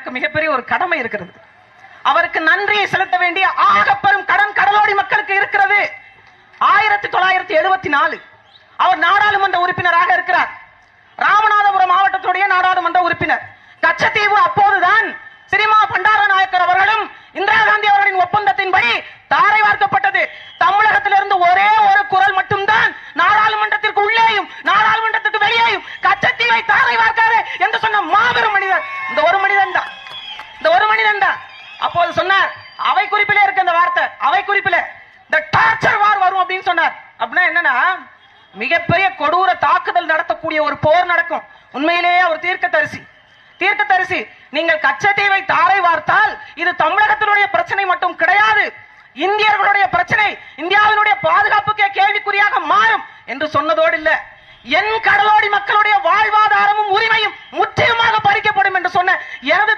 மிகப்பெரிய ஒரு கடமை இருக்கிறது. அவருக்கு நன்றியை செலுத்த வேண்டிய ஆகப்பெரும் கடன் கடலோடி மக்களுக்கு இருக்கிறது. 1974 அவர் நாடாளுமன்ற உறுப்பினராக இருக்கிறார். ராமநாதபுரம் மாவட்டத்துடைய நாடாளுமன்ற உறுப்பினர். கச்சத்தீவு அப்போதுதான் சினிமா பண்டாரநாயக்கர் அவர்களும் இந்திரா காந்தி அவர்களின் ஒப்பந்தத்தின்படி தாரை வார்க்கப்பட்டது. தமிழகத்திலிருந்து ஒரே ஒரு குரல் மட்டும்தான் நாடாளுமன்றத்திற்கு உள்ளேயும் நாடாளுமன்றத்துக்கு வெளியேயும் கச்சத்தீவை தாரை வார்க்காதே என்று சொன்ன மாபெரும் மனிதர் இந்த ஒரு மனிதன் தான். அப்போது சொன்னார், அவை குறிப்பிலே இருக்க அந்த வார்த்தை, அவை குறிப்பிலே இந்த டார்ச்சர் வார் வரும் அப்படின்னு சொன்னார். அப்படின்னா என்னன்னா, மிகப்பெரிய கொடூர தாக்குதல் நடத்தக்கூடிய ஒரு போர் நடக்கும். உண்மையிலேயே அவர் தீர்க்கதரிசி. நீங்கள் கச்சத்தீவை தாரை வார்த்தால் இது தமிழகத்தினுடைய பிரச்சனை மட்டும் கிடையாது, இந்தியர்களுடைய பிரச்சனை, இந்தியாவினுடைய பாதுகாப்புக்கே கேள்விக்குறியாக மாறும் என்று சொன்னதோடு இல்ல, என் கடலோடி மக்களுடைய வாழ்வாதாரமும் உரிமையும் முற்றிலுமாக பறிக்கப்படும் என்று சொன்ன எனது